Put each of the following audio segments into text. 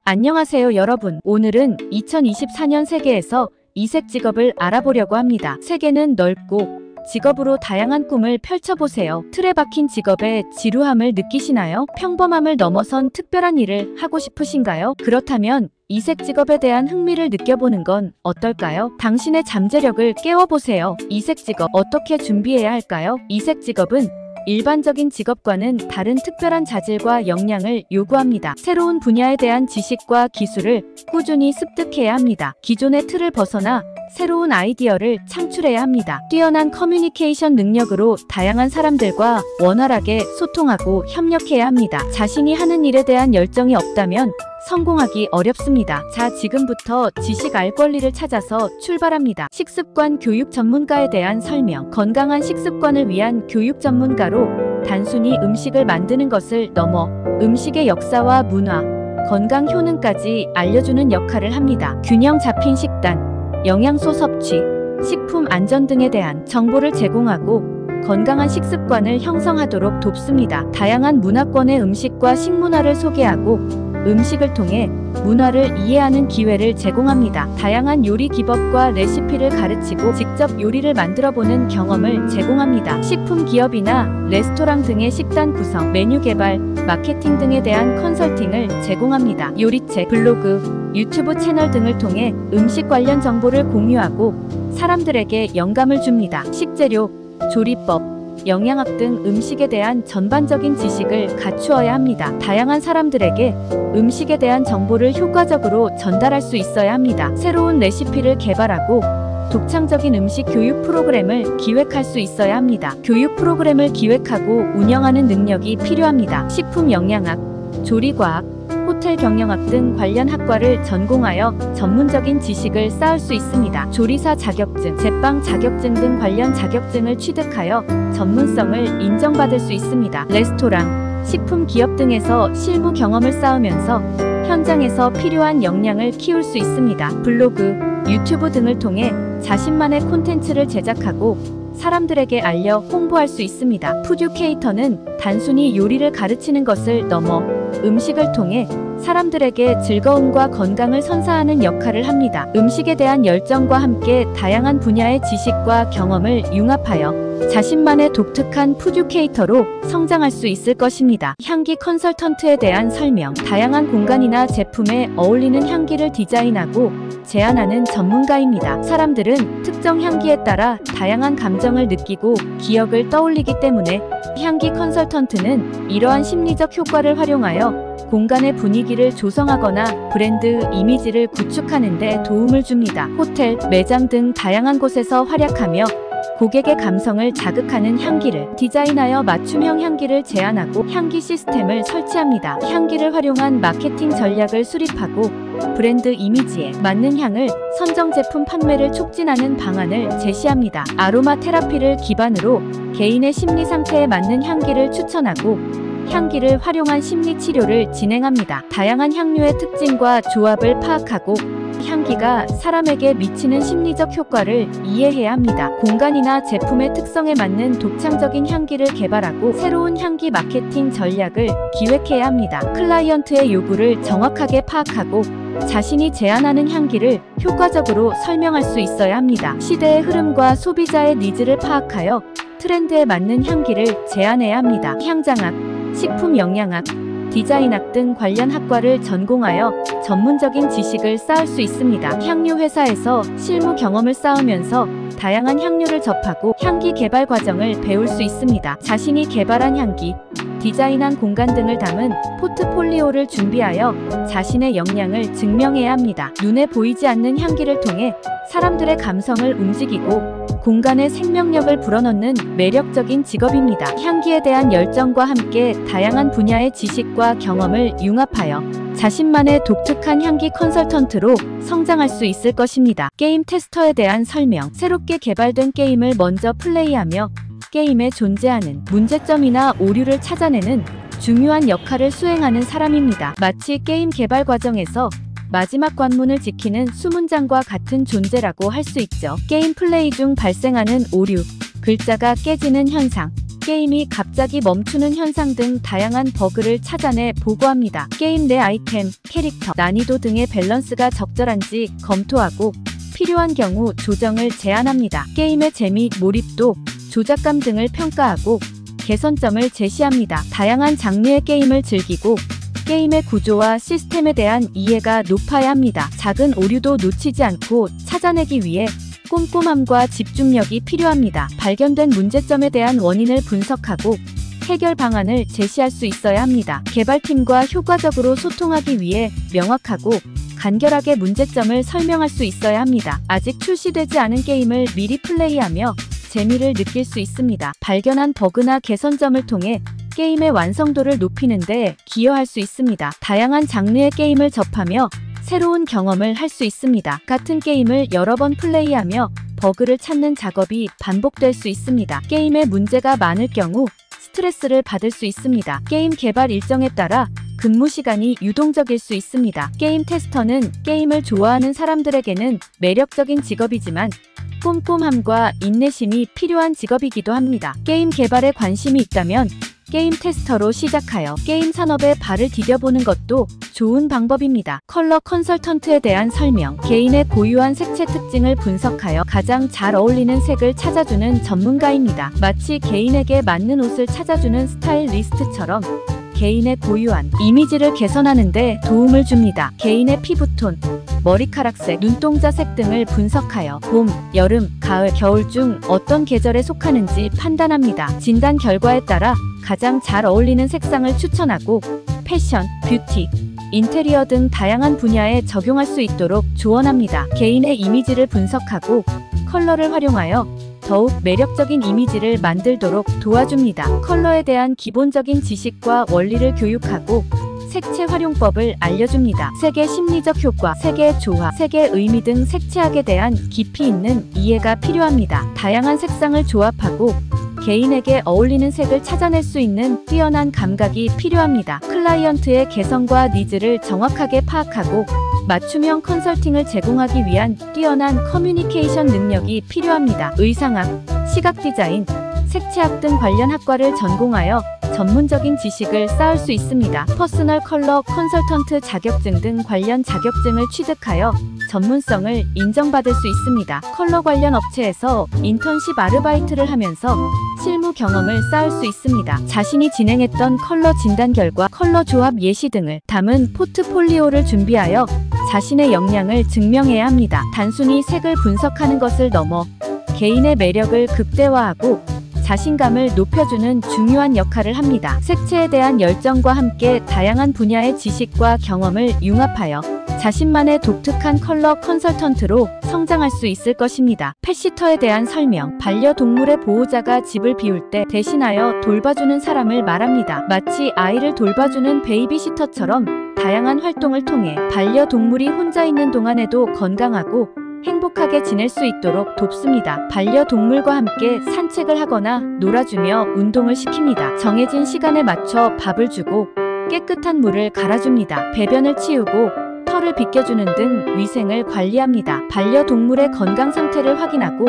안녕하세요 여러분. 오늘은 2024년 세계에서 이색 직업을 알아보려고 합니다. 세계는 넓고 직업으로 다양한 꿈을 펼쳐보세요. 틀에 박힌 직업의 지루함을 느끼시나요? 평범함을 넘어선 특별한 일을 하고 싶으신가요? 그렇다면 이색 직업에 대한 흥미를 느껴보는 건 어떨까요? 당신의 잠재력을 깨워보세요. 이색 직업 어떻게 준비해야 할까요? 이색 직업은 일반적인 직업과는 다른 특별한 자질과 역량을 요구합니다. 새로운 분야에 대한 지식과 기술을 꾸준히 습득해야 합니다. 기존의 틀을 벗어나 새로운 아이디어를 창출해야 합니다. 뛰어난 커뮤니케이션 능력으로 다양한 사람들과 원활하게 소통하고 협력해야 합니다. 자신이 하는 일에 대한 열정이 없다면 성공하기 어렵습니다. 자, 지금부터 지식 알 권리를 찾아서 출발합니다. 식습관 교육 전문가에 대한 설명. 건강한 식습관을 위한 교육 전문가로 단순히 음식을 만드는 것을 넘어 음식의 역사와 문화, 건강 효능까지 알려주는 역할을 합니다. 균형 잡힌 식단, 영양소 섭취, 식품 안전 등에 대한 정보를 제공하고 건강한 식습관을 형성하도록 돕습니다. 다양한 문화권의 음식과 식문화를 소개하고 음식을 통해 문화를 이해하는 기회를 제공합니다. 다양한 요리 기법과 레시피를 가르치고 직접 요리를 만들어보는 경험을 제공합니다. 식품 기업이나 레스토랑 등의 식단 구성, 메뉴 개발, 마케팅 등에 대한 컨설팅을 제공합니다. 요리책, 블로그, 유튜브 채널 등을 통해 음식 관련 정보를 공유하고 사람들에게 영감을 줍니다. 식재료, 조리법, 영양학 등 음식에 대한 전반적인 지식을 갖추어야 합니다. 다양한 사람들에게 음식에 대한 정보를 효과적으로 전달할 수 있어야 합니다. 새로운 레시피를 개발하고 독창적인 음식 교육 프로그램을 기획할 수 있어야 합니다. 교육 프로그램을 기획하고 운영하는 능력이 필요합니다. 식품 영양학, 조리과학, 호텔 경영학 등 관련 학과를 전공하여 전문적인 지식을 쌓을 수 있습니다. 조리사 자격증, 제빵 자격증 등 관련 자격증을 취득하여 전문성을 인정받을 수 있습니다. 레스토랑, 식품 기업 등에서 실무 경험을 쌓으면서 현장에서 필요한 역량을 키울 수 있습니다. 블로그, 유튜브 등을 통해 자신만의 콘텐츠를 제작하고 사람들에게 알려 홍보할 수 있습니다. 푸듀케이터는 단순히 요리를 가르치는 것을 넘어 음식을 통해 사람들에게 즐거움과 건강을 선사하는 역할을 합니다. 음식에 대한 열정과 함께 다양한 분야의 지식과 경험을 융합하여 자신만의 독특한 푸듀케이터로 성장할 수 있을 것입니다. 향기 컨설턴트에 대한 설명. 다양한 공간이나 제품에 어울리는 향기를 디자인하고 제안하는 전문가입니다. 사람들은 특정 향기에 따라 다양한 감정을 느끼고 기억을 떠올리기 때문에 향기 컨설턴트는 이러한 심리적 효과를 활용하여 공간의 분위기를 조성하거나 브랜드 이미지를 구축하는 데 도움을 줍니다. 호텔, 매장 등 다양한 곳에서 활약하며 고객의 감성을 자극하는 향기를 디자인하여 맞춤형 향기를 제안하고 향기 시스템을 설치합니다. 향기를 활용한 마케팅 전략을 수립하고 브랜드 이미지에 맞는 향을 선정 제품 판매를 촉진하는 방안을 제시합니다. 아로마 테라피를 기반으로 개인의 심리 상태에 맞는 향기를 추천하고 향기를 활용한 심리 치료를 진행합니다. 다양한 향료의 특징과 조합을 파악하고 향기가 사람에게 미치는 심리적 효과를 이해해야 합니다. 공간이나 제품의 특성에 맞는 독창적인 향기를 개발하고 새로운 향기 마케팅 전략을 기획해야 합니다. 클라이언트의 요구를 정확하게 파악하고 자신이 제안하는 향기를 효과적으로 설명할 수 있어야 합니다. 시대의 흐름과 소비자의 니즈를 파악하여 트렌드에 맞는 향기를 제안해야 합니다. 향장학, 식품 영양학, 디자인학 등 관련 학과를 전공하여 전문적인 지식을 쌓을 수 있습니다. 향료 회사에서 실무 경험을 쌓으면서 다양한 향료를 접하고 향기 개발 과정을 배울 수 있습니다. 자신이 개발한 향기, 디자인한 공간 등을 담은 포트폴리오를 준비하여 자신의 역량을 증명해야 합니다. 눈에 보이지 않는 향기를 통해 사람들의 감성을 움직이고 공간에 생명력을 불어넣는 매력적인 직업입니다. 향기에 대한 열정과 함께 다양한 분야의 지식과 경험을 융합하여 자신만의 독특한 향기 컨설턴트로 성장할 수 있을 것입니다. 게임 테스터에 대한 설명. 새롭게 개발된 게임을 먼저 플레이하며 게임에 존재하는 문제점이나 오류를 찾아내는 중요한 역할을 수행하는 사람입니다. 마치 게임 개발 과정에서 마지막 관문을 지키는 수문장과 같은 존재라고 할 수 있죠. 게임 플레이 중 발생하는 오류, 글자가 깨지는 현상, 게임이 갑자기 멈추는 현상 등 다양한 버그를 찾아내 보고합니다. 게임 내 아이템, 캐릭터, 난이도 등의 밸런스가 적절한지 검토하고 필요한 경우 조정을 제안합니다. 게임의 재미, 몰입도, 조작감 등을 평가하고 개선점을 제시합니다. 다양한 장르의 게임을 즐기고 게임의 구조와 시스템에 대한 이해가 높아야 합니다. 작은 오류도 놓치지 않고 찾아내기 위해 꼼꼼함과 집중력이 필요합니다. 발견된 문제점에 대한 원인을 분석하고 해결 방안을 제시할 수 있어야 합니다. 개발팀과 효과적으로 소통하기 위해 명확하고 간결하게 문제점을 설명할 수 있어야 합니다. 아직 출시되지 않은 게임을 미리 플레이하며 재미를 느낄 수 있습니다. 발견한 버그나 개선점을 통해 게임의 완성도를 높이는 데 기여할 수 있습니다. 다양한 장르의 게임을 접하며 새로운 경험을 할 수 있습니다. 같은 게임을 여러 번 플레이하며 버그를 찾는 작업이 반복될 수 있습니다. 게임에 문제가 많을 경우 스트레스를 받을 수 있습니다. 게임 개발 일정에 따라 근무 시간이 유동적일 수 있습니다. 게임 테스터는 게임을 좋아하는 사람들에게는 매력적인 직업이지만 꼼꼼함과 인내심이 필요한 직업이기도 합니다. 게임 개발에 관심이 있다면 게임 테스터로 시작하여 게임 산업에 발을 디뎌보는 것도 좋은 방법입니다. 컬러 컨설턴트에 대한 설명. 개인의 고유한 색채 특징을 분석하여 가장 잘 어울리는 색을 찾아주는 전문가입니다. 마치 개인에게 맞는 옷을 찾아주는 스타일리스트처럼 개인의 고유한 이미지를 개선하는 데 도움을 줍니다. 개인의 피부톤, 머리카락색, 눈동자색 등을 분석하여 봄, 여름, 가을, 겨울 중 어떤 계절에 속하는지 판단합니다. 진단 결과에 따라 가장 잘 어울리는 색상을 추천하고 패션, 뷰티, 인테리어 등 다양한 분야에 적용할 수 있도록 조언합니다. 개인의 이미지를 분석하고 컬러를 활용하여 더욱 매력적인 이미지를 만들도록 도와줍니다. 컬러에 대한 기본적인 지식과 원리를 교육하고 색채 활용법을 알려줍니다. 색의 심리적 효과, 색의 조화, 색의 의미 등 색채학에 대한 깊이 있는 이해가 필요합니다. 다양한 색상을 조합하고 개인에게 어울리는 색을 찾아낼 수 있는 뛰어난 감각이 필요합니다. 클라이언트의 개성과 니즈를 정확하게 파악하고 맞춤형 컨설팅을 제공하기 위한 뛰어난 커뮤니케이션 능력이 필요합니다. 의상학, 시각 디자인, 색채학 등 관련 학과를 전공하여 전문적인 지식을 쌓을 수 있습니다. 퍼스널 컬러 컨설턴트 자격증 등 관련 자격증을 취득하여 전문성을 인정받을 수 있습니다. 컬러 관련 업체에서 인턴십 아르바이트를 하면서 실무 경험을 쌓을 수 있습니다. 자신이 진행했던 컬러 진단 결과, 컬러 조합 예시 등을 담은 포트폴리오를 준비하여 자신의 역량을 증명해야 합니다. 단순히 색을 분석하는 것을 넘어 개인의 매력을 극대화하고 자신감을 높여주는 중요한 역할을 합니다. 색채에 대한 열정과 함께 다양한 분야의 지식과 경험을 융합하여 자신만의 독특한 컬러 컨설턴트로 성장할 수 있을 것입니다. 펫시터에 대한 설명. 반려동물의 보호자가 집을 비울 때 대신하여 돌봐주는 사람을 말합니다. 마치 아이를 돌봐주는 베이비시터처럼 다양한 활동을 통해 반려동물이 혼자 있는 동안에도 건강하고 행복하게 지낼 수 있도록 돕습니다. 반려동물과 함께 산책을 하거나 놀아주며 운동을 시킵니다. 정해진 시간에 맞춰 밥을 주고 깨끗한 물을 갈아줍니다. 배변을 치우고 털을 빗겨주는 등 위생을 관리합니다. 반려동물의 건강 상태를 확인하고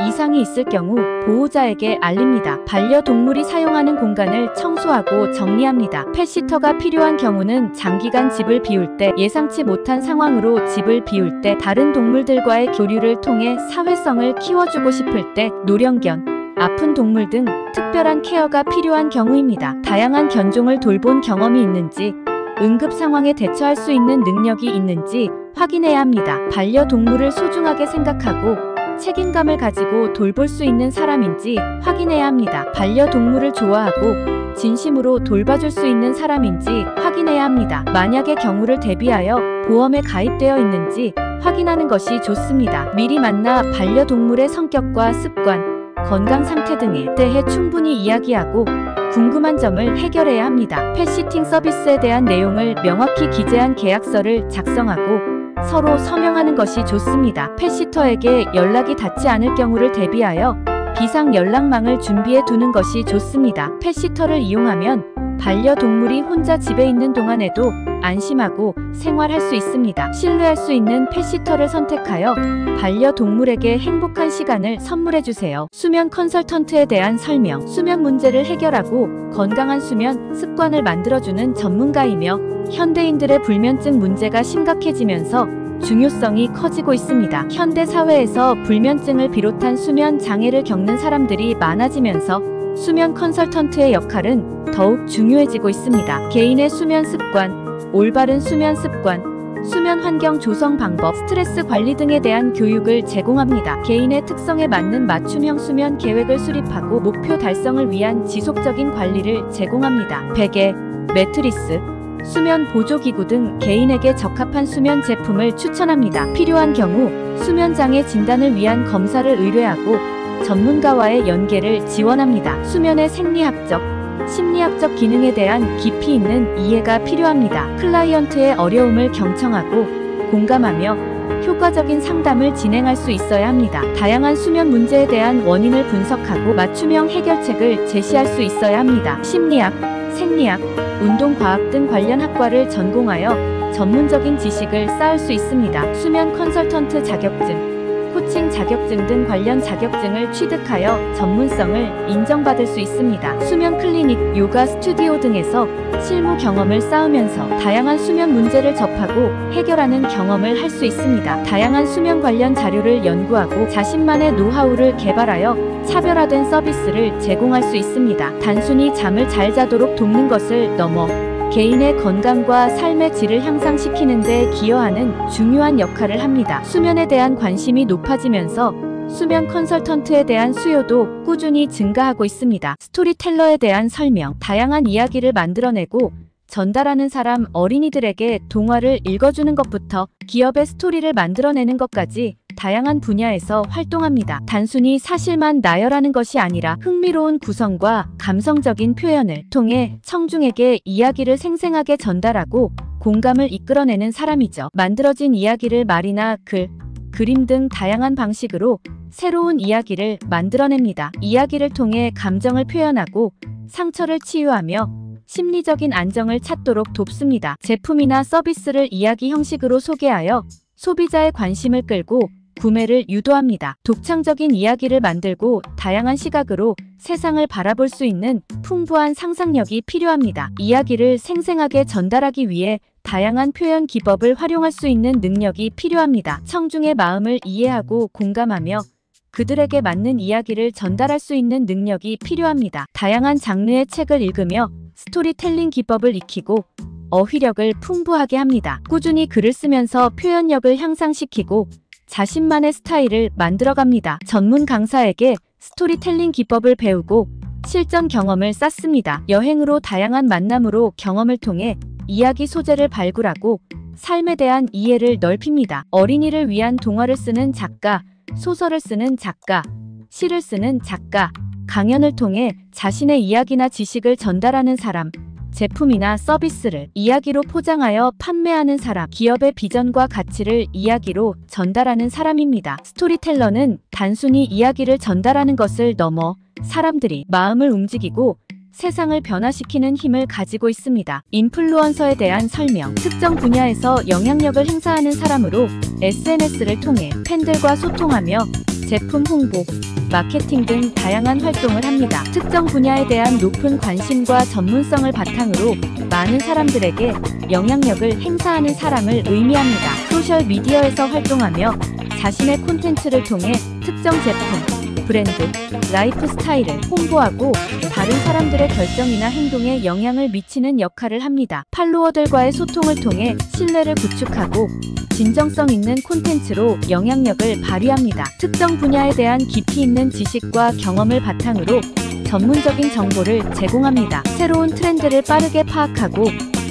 이상이 있을 경우 보호자에게 알립니다. 반려동물이 사용하는 공간을 청소하고 정리합니다. 펫시터가 필요한 경우는 장기간 집을 비울 때, 예상치 못한 상황으로 집을 비울 때, 다른 동물들과의 교류를 통해 사회성을 키워주고 싶을 때, 노령견, 아픈 동물 등 특별한 케어가 필요한 경우입니다. 다양한 견종을 돌본 경험이 있는지, 응급 상황에 대처할 수 있는 능력이 있는지 확인해야 합니다. 반려동물을 소중하게 생각하고 책임감을 가지고 돌볼 수 있는 사람인지 확인해야 합니다. 반려동물을 좋아하고 진심으로 돌봐줄 수 있는 사람인지 확인해야 합니다. 만약의 경우를 대비하여 보험에 가입되어 있는지 확인하는 것이 좋습니다. 미리 만나 반려동물의 성격과 습관, 건강 상태 등에 대해 충분히 이야기하고 궁금한 점을 해결해야 합니다. 펫시팅 서비스에 대한 내용을 명확히 기재한 계약서를 작성하고 서로 서명하는 것이 좋습니다. 펫시터에게 연락이 닿지 않을 경우를 대비하여 비상 연락망을 준비해 두는 것이 좋습니다. 펫시터를 이용하면 반려동물이 혼자 집에 있는 동안에도 안심하고 생활할 수 있습니다. 신뢰할 수 있는 펫시터를 선택하여 반려동물에게 행복한 시간을 선물해주세요. 수면 컨설턴트에 대한 설명. 수면 문제를 해결하고 건강한 수면 습관을 만들어주는 전문가이며 현대인들의 불면증 문제가 심각해지면서 중요성이 커지고 있습니다. 현대 사회에서 불면증을 비롯한 수면 장애를 겪는 사람들이 많아지면서 수면 컨설턴트의 역할은 더욱 중요해지고 있습니다. 개인의 수면 습관, 올바른 수면 습관, 수면 환경 조성 방법, 스트레스 관리 등에 대한 교육을 제공합니다. 개인의 특성에 맞는 맞춤형 수면 계획을 수립하고 목표 달성을 위한 지속적인 관리를 제공합니다. 베개, 매트리스, 수면 보조기구 등 개인에게 적합한 수면 제품을 추천합니다. 필요한 경우 수면 장애 진단을 위한 검사를 의뢰하고 전문가와의 연계를 지원합니다. 수면의 생리학적, 심리학적 기능에 대한 깊이 있는 이해가 필요합니다. 클라이언트의 어려움을 경청하고 공감하며 효과적인 상담을 진행할 수 있어야 합니다. 다양한 수면 문제에 대한 원인을 분석하고 맞춤형 해결책을 제시할 수 있어야 합니다. 심리학, 생리학, 운동과학 등 관련 학과를 전공하여 전문적인 지식을 쌓을 수 있습니다. 수면 컨설턴트 자격증, 코칭 자격증 등 관련 자격증을 취득하여 전문성을 인정받을 수 있습니다. 수면 클리닉, 요가 스튜디오 등에서 실무 경험을 쌓으면서 다양한 수면 문제를 접하고 해결하는 경험을 할 수 있습니다. 다양한 수면 관련 자료를 연구하고 자신만의 노하우를 개발하여 차별화된 서비스를 제공할 수 있습니다. 단순히 잠을 잘 자도록 돕는 것을 넘어 개인의 건강과 삶의 질을 향상시키는 데 기여하는 중요한 역할을 합니다. 수면에 대한 관심이 높아지면서 수면 컨설턴트에 대한 수요도 꾸준히 증가하고 있습니다. 스토리텔러에 대한 설명. 다양한 이야기를 만들어내고 전달하는 사람, 어린이들에게 동화를 읽어주는 것부터 기업의 스토리를 만들어내는 것까지 다양한 분야에서 활동합니다. 단순히 사실만 나열하는 것이 아니라 흥미로운 구성과 감성적인 표현을 통해 청중에게 이야기를 생생하게 전달하고 공감을 이끌어내는 사람이죠. 만들어진 이야기를 말이나 글, 그림 등 다양한 방식으로 새로운 이야기를 만들어냅니다. 이야기를 통해 감정을 표현하고 상처를 치유하며 심리적인 안정을 찾도록 돕습니다. 제품이나 서비스를 이야기 형식으로 소개하여 소비자의 관심을 끌고 구매를 유도합니다. 독창적인 이야기를 만들고 다양한 시각으로 세상을 바라볼 수 있는 풍부한 상상력이 필요합니다. 이야기를 생생하게 전달하기 위해 다양한 표현 기법을 활용할 수 있는 능력이 필요합니다. 청중의 마음을 이해하고 공감하며 그들에게 맞는 이야기를 전달할 수 있는 능력이 필요합니다. 다양한 장르의 책을 읽으며 스토리텔링 기법을 익히고 어휘력을 풍부하게 합니다. 꾸준히 글을 쓰면서 표현력을 향상시키고 자신만의 스타일을 만들어갑니다. 전문 강사에게 스토리텔링 기법을 배우고 실전 경험을 쌓습니다. 여행으로 다양한 만남으로 경험을 통해 이야기 소재를 발굴하고 삶에 대한 이해를 넓힙니다. 어린이를 위한 동화를 쓰는 작가, 소설을 쓰는 작가, 시를 쓰는 작가, 강연을 통해 자신의 이야기나 지식을 전달하는 사람, 제품이나 서비스를 이야기로 포장하여 판매하는 사람, 기업의 비전과 가치를 이야기로 전달하는 사람입니다. 스토리텔러는 단순히 이야기를 전달하는 것을 넘어 사람들이 마음을 움직이고 세상을 변화시키는 힘을 가지고 있습니다. 인플루언서에 대한 설명. 특정 분야에서 영향력을 행사하는 사람으로 SNS를 통해 팬들과 소통하며 제품 홍보, 마케팅 등 다양한 활동을 합니다. 특정 분야에 대한 높은 관심과 전문성을 바탕으로 많은 사람들에게 영향력을 행사하는 사람을 의미합니다. 소셜미디어에서 활동하며 자신의 콘텐츠를 통해 특정 제품, 브랜드, 라이프 스타일을 홍보하고 다른 사람들의 결정이나 행동에 영향을 미치는 역할을 합니다. 팔로워들과의 소통을 통해 신뢰를 구축하고 진정성 있는 콘텐츠로 영향력을 발휘합니다. 특정 분야에 대한 깊이 있는 지식과 경험을 바탕으로 전문적인 정보를 제공합니다. 새로운 트렌드를 빠르게 파악하고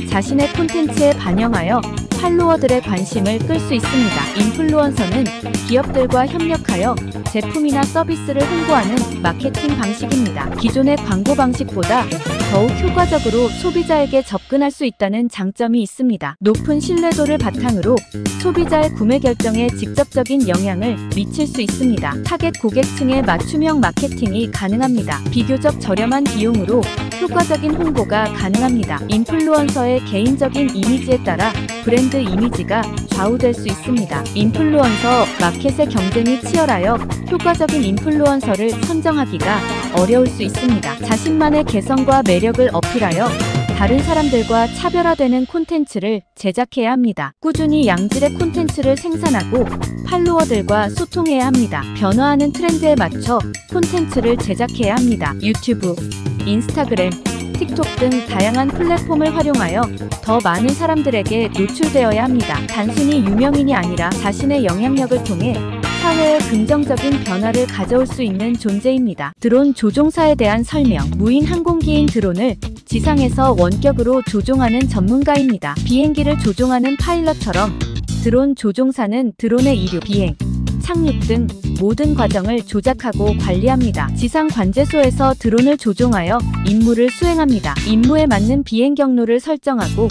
자신의 콘텐츠에 반영하여 팔로워들의 관심을 끌 수 있습니다. 인플루언서는 기업들과 협력하여 제품이나 서비스를 홍보하는 마케팅 방식입니다. 기존의 광고 방식보다 더욱 효과적으로 소비자에게 접근할 수 있다는 장점이 있습니다. 높은 신뢰도를 바탕으로 소비자의 구매 결정에 직접적인 영향을 미칠 수 있습니다. 타겟 고객층의 맞춤형 마케팅이 가능합니다. 비교적 저렴한 비용으로 효과적인 홍보가 가능합니다. 인플루언서의 개인적인 이미지에 따라 브랜드 이미지가 좌우될 수 있습니다. 인플루언서 마켓의 경쟁이 치열하여 효과적인 인플루언서를 선정하기가 어려울 수 있습니다. 자신만의 개성과 매력을 어필하여 다른 사람들과 차별화되는 콘텐츠를 제작해야 합니다. 꾸준히 양질의 콘텐츠를 생산하고 팔로워들과 소통해야 합니다. 변화하는 트렌드에 맞춰 콘텐츠를 제작해야 합니다. 유튜브, 인스타그램, 틱톡 등 다양한 플랫폼을 활용하여 더 많은 사람들에게 노출되어야 합니다. 단순히 유명인이 아니라 자신의 영향력을 통해 사회에 긍정적인 변화를 가져올 수 있는 존재입니다. 드론 조종사에 대한 설명. 무인 항공기인 드론을 지상에서 원격으로 조종하는 전문가입니다. 비행기를 조종하는 파일럿처럼 드론 조종사는 드론의 이륙, 비행, 착륙 등 모든 과정을 조작하고 관리합니다. 지상 관제소에서 드론을 조종하여 임무를 수행합니다. 임무에 맞는 비행 경로를 설정하고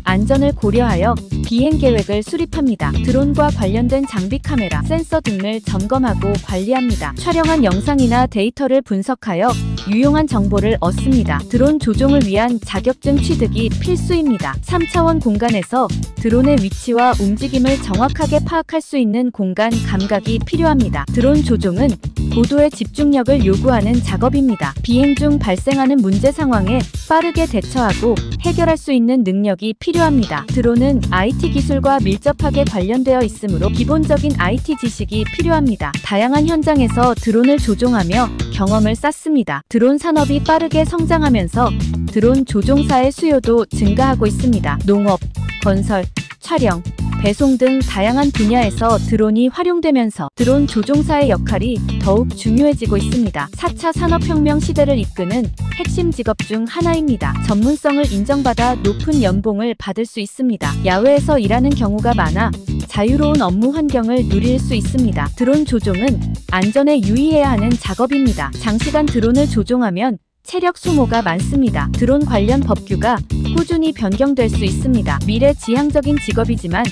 안전을 고려하여 비행 계획을 수립합니다. 드론과 관련된 장비, 카메라, 센서 등을 점검하고 관리합니다. 촬영한 영상이나 데이터를 분석하여 유용한 정보를 얻습니다. 드론 조종을 위한 자격증 취득이 필수입니다. 3차원 공간에서 드론의 위치와 움직임을 정확하게 파악할 수 있는 공간 감각이 필요합니다. 드론 조종은 고도의 집중력을 요구하는 작업입니다. 비행 중 발생하는 문제 상황에 빠르게 대처하고 해결할 수 있는 능력이 필요합니다. 드론은 IT 기술과 밀접하게 관련되어 있으므로 기본적인 IT 지식이 필요합니다. 다양한 현장에서 드론을 조종하며 경험을 쌓습니다. 드론 산업이 빠르게 성장하면서 드론 조종사의 수요도 증가하고 있습니다. 농업, 건설, 촬영, 배송 등 다양한 분야에서 드론이 활용되면서 드론 조종사의 역할이 더욱 중요해지고 있습니다. 4차 산업혁명 시대를 이끄는 핵심 직업 중 하나입니다. 전문성을 인정받아 높은 연봉을 받을 수 있습니다. 야외에서 일하는 경우가 많아 자유로운 업무 환경을 누릴 수 있습니다. 드론 조종은 안전에 유의해야 하는 작업입니다. 장시간 드론을 조종하면 체력 소모가 많습니다. 드론 관련 법규가 꾸준히 변경될 수 있습니다. 미래지향적인 직업이지만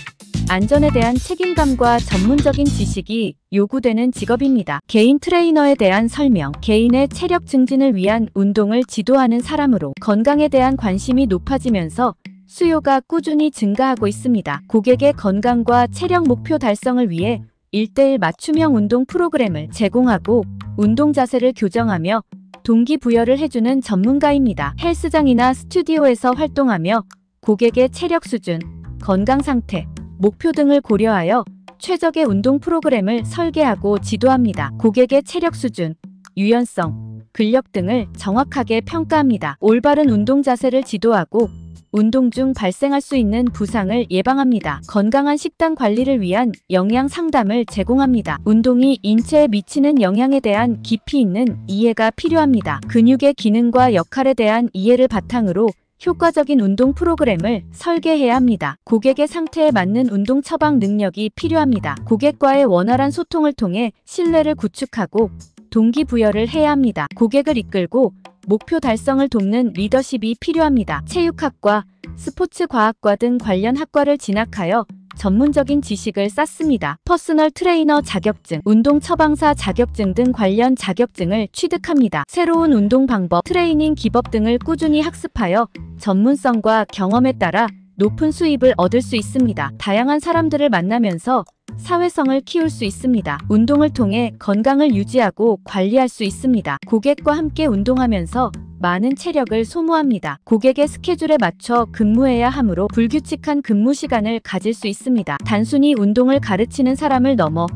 안전에 대한 책임감과 전문적인 지식이 요구되는 직업입니다. 개인 트레이너에 대한 설명. 개인의 체력 증진을 위한 운동을 지도하는 사람으로 건강에 대한 관심이 높아지면서 수요가 꾸준히 증가하고 있습니다. 고객의 건강과 체력 목표 달성을 위해 1:1 맞춤형 운동 프로그램을 제공하고 운동 자세를 교정하며 동기부여를 해주는 전문가입니다. 헬스장이나 스튜디오에서 활동하며 고객의 체력 수준, 건강 상태, 목표 등을 고려하여 최적의 운동 프로그램을 설계하고 지도합니다. 고객의 체력 수준, 유연성, 근력 등을 정확하게 평가합니다. 올바른 운동 자세를 지도하고 운동 중 발생할 수 있는 부상을 예방합니다. 건강한 식단 관리를 위한 영양 상담을 제공합니다. 운동이 인체에 미치는 영향에 대한 깊이 있는 이해가 필요합니다. 근육의 기능과 역할에 대한 이해를 바탕으로 효과적인 운동 프로그램을 설계해야 합니다. 고객의 상태에 맞는 운동 처방 능력이 필요합니다. 고객과의 원활한 소통을 통해 신뢰를 구축하고 동기부여를 해야 합니다. 고객을 이끌고 목표 달성을 돕는 리더십이 필요합니다. 체육학과, 스포츠과학과 등 관련 학과를 진학하여 전문적인 지식을 쌓습니다. 퍼스널 트레이너 자격증, 운동 처방사 자격증 등 관련 자격증을 취득합니다. 새로운 운동 방법, 트레이닝 기법 등을 꾸준히 학습하여 전문성과 경험에 따라 높은 수입을 얻을 수 있습니다. 다양한 사람들을 만나면서 사회성을 키울 수 있습니다. 운동을 통해 건강을 유지하고 관리할 수 있습니다. 고객과 함께 운동하면서 많은 체력을 소모합니다. 고객의 스케줄에 맞춰 근무해야 하므로 불규칙한 근무 시간을 가질 수 있습니다. 단순히 운동을 가르치는 사람을 넘어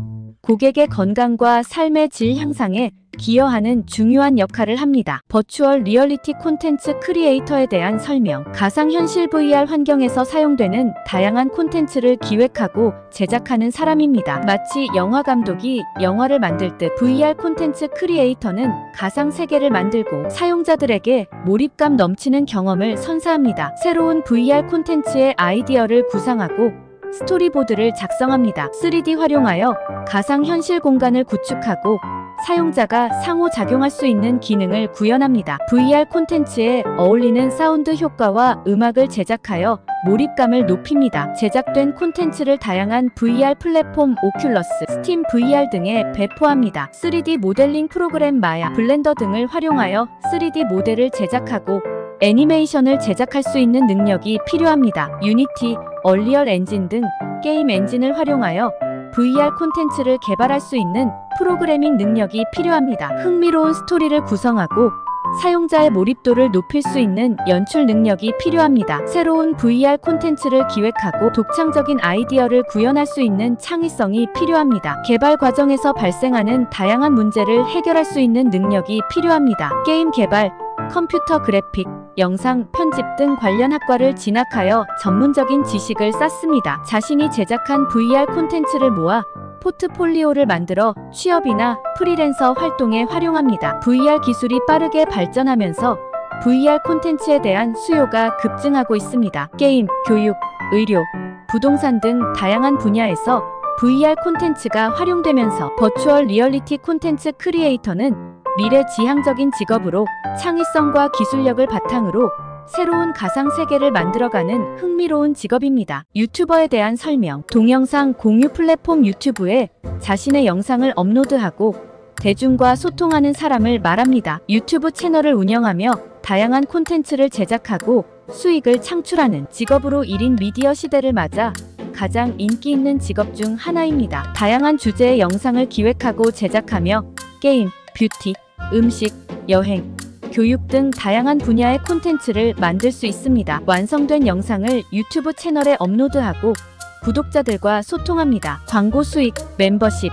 고객의 건강과 삶의 질 향상에 기여하는 중요한 역할을 합니다. 버추얼 리얼리티 콘텐츠 크리에이터에 대한 설명. 가상현실 VR 환경에서 사용되는 다양한 콘텐츠를 기획하고 제작하는 사람입니다. 마치 영화 감독이 영화를 만들 듯 VR 콘텐츠 크리에이터는 가상 세계를 만들고 사용자들에게 몰입감 넘치는 경험을 선사합니다. 새로운 VR 콘텐츠의 아이디어를 구상하고 스토리보드를 작성합니다. 3D 활용하여 가상현실 공간을 구축하고 사용자가 상호작용할 수 있는 기능을 구현합니다. VR 콘텐츠에 어울리는 사운드 효과와 음악을 제작하여 몰입감을 높입니다. 제작된 콘텐츠를 다양한 VR 플랫폼 오큘러스, 스팀 VR 등에 배포합니다. 3D 모델링 프로그램 마야, 블렌더 등을 활용하여 3D 모델을 제작하고 애니메이션을 제작할 수 있는 능력이 필요합니다. 유니티, 얼리얼 엔진 등 게임 엔진을 활용하여 VR 콘텐츠를 개발할 수 있는 프로그래밍 능력이 필요합니다. 흥미로운 스토리를 구성하고 사용자의 몰입도를 높일 수 있는 연출 능력이 필요합니다. 새로운 VR 콘텐츠를 기획하고 독창적인 아이디어를 구현할 수 있는 창의성이 필요합니다. 개발 과정에서 발생하는 다양한 문제를 해결할 수 있는 능력이 필요합니다. 게임 개발, 컴퓨터 그래픽, 영상 편집 등 관련 학과를 진학하여 전문적인 지식을 쌓습니다. 자신이 제작한 VR 콘텐츠를 모아 포트폴리오를 만들어 취업이나 프리랜서 활동에 활용합니다. VR 기술이 빠르게 발전하면서 VR 콘텐츠에 대한 수요가 급증하고 있습니다. 게임, 교육, 의료, 부동산 등 다양한 분야에서 VR 콘텐츠가 활용되면서 버추얼 리얼리티 콘텐츠 크리에이터는 미래지향적인 직업으로 창의성과 기술력을 바탕으로 새로운 가상세계를 만들어가는 흥미로운 직업입니다. 유튜버에 대한 설명. 동영상 공유 플랫폼 유튜브에 자신의 영상을 업로드하고 대중과 소통하는 사람을 말합니다. 유튜브 채널을 운영하며 다양한 콘텐츠를 제작하고 수익을 창출하는 직업으로 1인 미디어 시대를 맞아 가장 인기 있는 직업 중 하나입니다. 다양한 주제의 영상을 기획하고 제작하며 게임, 뷰티, 음식, 여행, 교육 등 다양한 분야의 콘텐츠를 만들 수 있습니다. 완성된 영상을 유튜브 채널에 업로드하고 구독자들과 소통합니다. 광고 수익, 멤버십,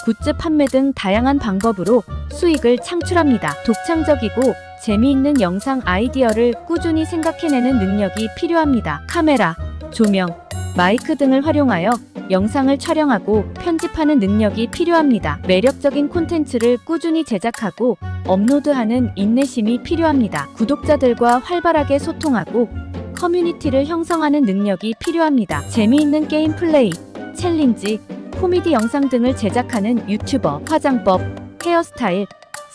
굿즈 판매 등 다양한 방법으로 수익을 창출합니다. 독창적이고 재미있는 영상 아이디어를 꾸준히 생각해내는 능력이 필요합니다. 카메라, 조명, 마이크 등을 활용하여 영상을 촬영하고 편집하는 능력이 필요합니다. 매력적인 콘텐츠를 꾸준히 제작하고 업로드하는 인내심이 필요합니다. 구독자들과 활발하게 소통하고 커뮤니티를 형성하는 능력이 필요합니다. 재미있는 게임 플레이, 챌린지, 코미디 영상 등을 제작하는 유튜버, 화장법, 헤어스타일,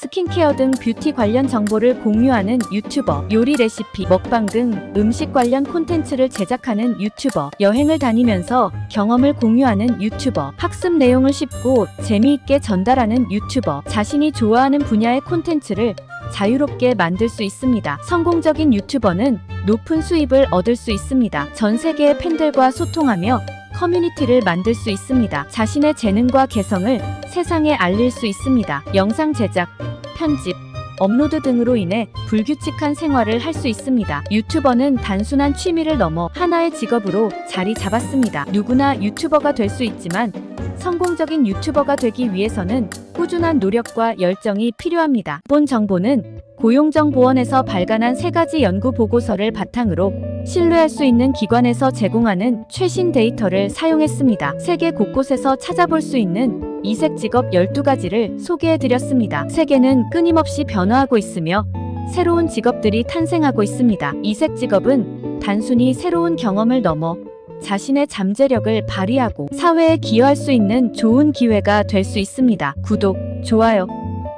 스킨케어 등 뷰티 관련 정보를 공유하는 유튜버, 요리 레시피, 먹방 등 음식 관련 콘텐츠를 제작하는 유튜버, 여행을 다니면서 경험을 공유하는 유튜버, 학습 내용을 쉽고 재미있게 전달하는 유튜버, 자신이 좋아하는 분야의 콘텐츠를 자유롭게 만들 수 있습니다. 성공적인 유튜버는 높은 수입을 얻을 수 있습니다. 전 세계의 팬들과 소통하며 커뮤니티를 만들 수 있습니다. 자신의 재능과 개성을 세상에 알릴 수 있습니다. 영상 제작, 편집, 업로드 등으로 인해 불규칙한 생활을 할 수 있습니다. 유튜버는 단순한 취미를 넘어 하나의 직업으로 자리 잡았습니다. 누구나 유튜버가 될 수 있지만 성공적인 유튜버가 되기 위해서는 꾸준한 노력과 열정이 필요합니다. 본 정보는 고용정보원에서 발간한 3가지 연구 보고서를 바탕으로 신뢰할 수 있는 기관에서 제공하는 최신 데이터를 사용했습니다. 세계 곳곳에서 찾아볼 수 있는 이색 직업 12가지를 소개해드렸습니다. 세계는 끊임없이 변화하고 있으며 새로운 직업들이 탄생하고 있습니다. 이색 직업은 단순히 새로운 경험을 넘어 자신의 잠재력을 발휘하고 사회에 기여할 수 있는 좋은 기회가 될 수 있습니다. 구독, 좋아요,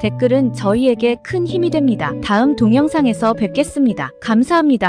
댓글은 저희에게 큰 힘이 됩니다. 다음 동영상에서 뵙겠습니다. 감사합니다.